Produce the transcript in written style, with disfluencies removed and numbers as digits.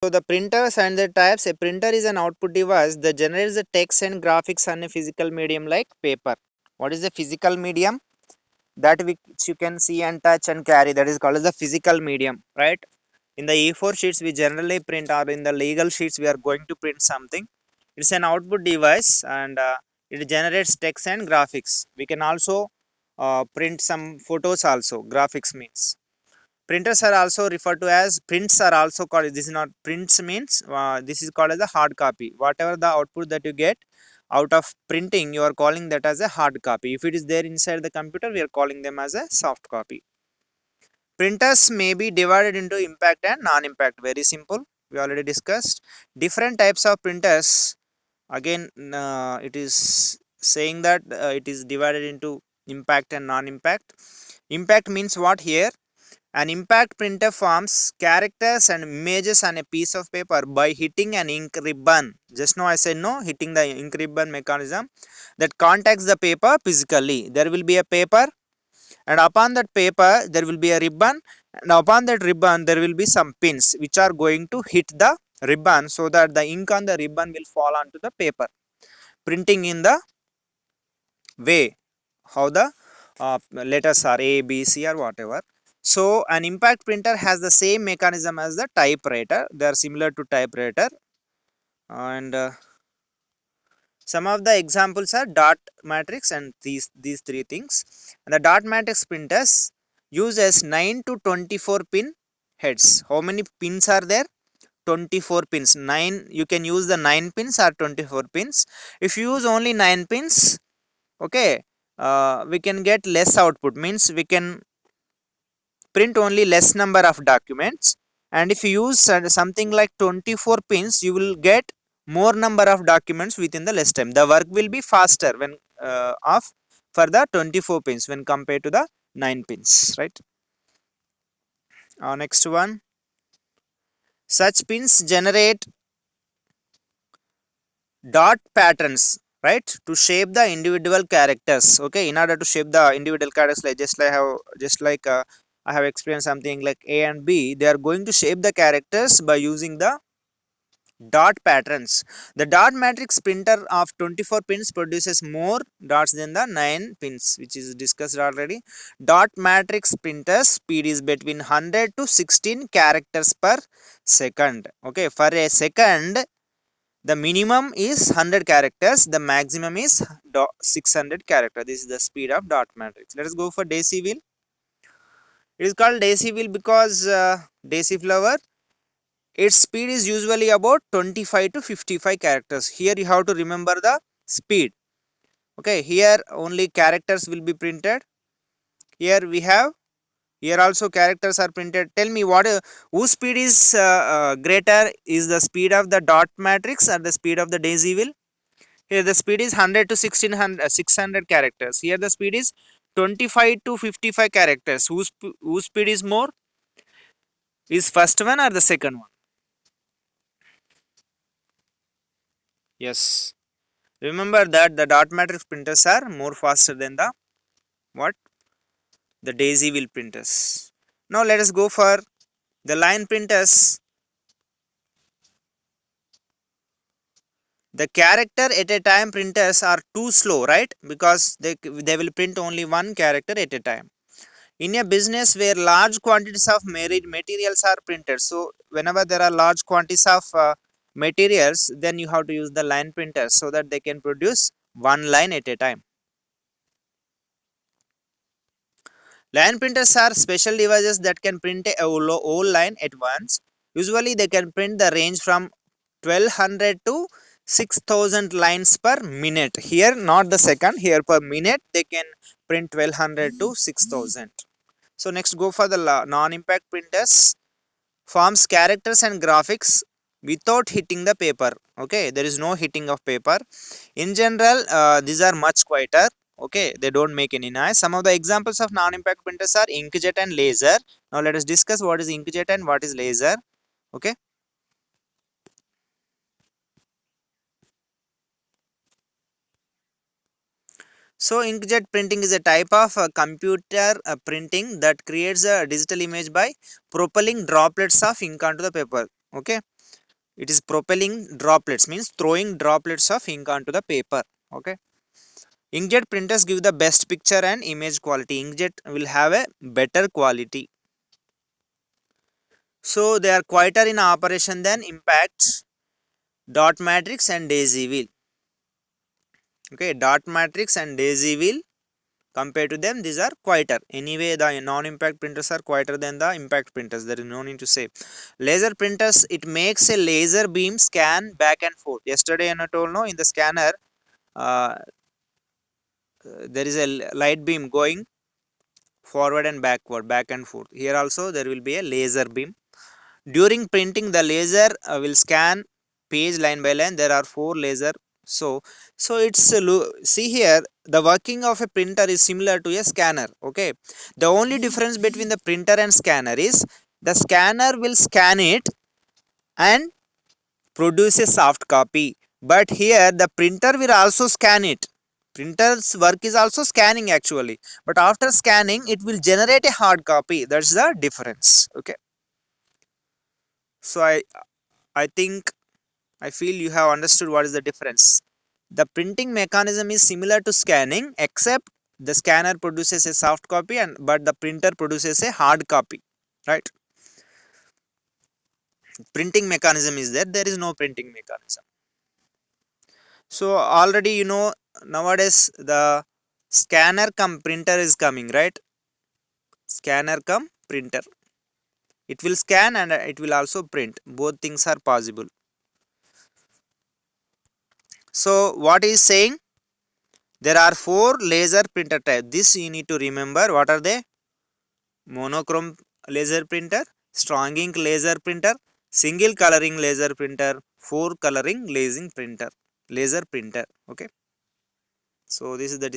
So the printers and the types. A printer is an output device that generates the text and graphics on a physical medium like paper. What is the physical medium? That which you can see and touch and carry. That is called as the physical medium, right? In the E4 sheets we generally print, or in the legal sheets we are going to print something. It's an output device, and it generates text and graphics. We can also print some photos also. Graphics means printers are also referred to as prints are also called. This is not prints means, this is called as a hard copy. Whatever the output that you get out of printing, you are calling that as a hard copy. If it is there inside the computer, we are calling them as a soft copy. Printers may be divided into impact and non-impact. Very simple, we already discussed different types of printers. Again, it is saying that it is divided into impact and non-impact. Impact means what here? An impact printer forms characters and images on a piece of paper by hitting an ink ribbon. Just now I said no, hitting the ink ribbon mechanism that contacts the paper physically. There will be a paper, and upon that paper there will be a ribbon, and upon that ribbon there will be some pins which are going to hit the ribbon so that the ink on the ribbon will fall onto the paper, printing in the way how the letters are A, B, C, or whatever. So an impact printer has the same mechanism as the typewriter. They are similar to typewriter, and some of the examples are dot matrix and these three things. And the dot matrix printers uses 9 to 24 pin heads. How many pins are there? 24 pins. 9, you can use the 9 pins or 24 pins. If you use only 9 pins, okay, we can get less output, means we can print only less number of documents. And if you use something like 24 pins, you will get more number of documents within the less time. The work will be faster when of for the 24 pins when compared to the 9 pins, right? Next one, such pins generate dot patterns, right, to shape the individual characters. Okay, in order to shape the individual characters, like just like I have experienced something like A and B, they are going to shape the characters by using the dot patterns. The dot matrix printer of 24 pins produces more dots than the 9 pins, which is discussed already. Dot matrix printer speed is between 100 to 16 characters per second. Okay, for a second the minimum is 100 characters, the maximum is 600 characters. This is the speed of dot matrix. Let us go for daisy wheel. It is called daisy wheel because daisy flower, its speed is usually about 25 to 55 characters. Here you have to remember the speed. Okay, here only characters will be printed. Here we have, here also characters are printed. Tell me what whose speed is greater? Is the speed of the dot matrix or the speed of the daisy wheel? Here the speed is 100 to 1600 600 characters. Here the speed is 25 to 55 characters. Whose speed is more? Is first one or the second one? Yes. Remember that the dot matrix printers are more faster than the what? The daisy wheel printers. Now let us go for the line printers. The character at a time printers are too slow, right? Because they will print only one character at a time. In a business where large quantities of materials are printed, so whenever there are large quantities of materials, then you have to use the line printers so that they can produce one line at a time. Line printers are special devices that can print a whole line at once. Usually they can print the range from 1200 to 6000 lines per minute. Here not the second, here per minute they can print 1200 to 6000. So next go for the non-impact printers. Forms characters and graphics without hitting the paper. Okay, there is no hitting of paper. In general, these are much quieter. Okay, they don't make any noise. Some of the examples of non-impact printers are inkjet and laser. Now let us discuss what is inkjet and what is laser. Okay, so inkjet printing is a type of computer printing that creates a digital image by propelling droplets of ink onto the paper. Okay, it is propelling droplets, means throwing droplets of ink onto the paper. Okay, inkjet printers give the best picture and image quality. Inkjet will have a better quality, so they are quieter in operation than impacts, dot matrix and daisy wheel. Okay, dot matrix and daisy wheel, compared to them, these are quieter. Anyway, the non-impact printers are quieter than the impact printers, there is no need to say. Laser printers, it makes a laser beam scan back and forth. Yesterday I told, no, in the scanner, uh, there is a light beam going forward and backward, back and forth. Here also there will be a laser beam. During printing, the laser will scan page line by line. There are 4 laser. So it's see here, the working of a printer is similar to a scanner. Okay, the only difference between the printer and scanner is the scanner will scan it and produce a soft copy, but here the printer will also scan it. Printer's work is also scanning actually, but after scanning it will generate a hard copy. That's the difference. Okay, so I think, I feel you have understood what is the difference. The printing mechanism is similar to scanning, except the scanner produces a soft copy and but the printer produces a hard copy, right? Printing mechanism is there, there is no printing mechanism. So already you know, nowadays the scanner come printer is coming, right? Scanner come printer. It will scan and it will also print. Both things are possible. So what is saying? There are 4 laser printer types. This you need to remember. What are they? Monochrome laser printer, strong ink laser printer, single coloring laser printer, 4 coloring laser printer. Okay. So this is the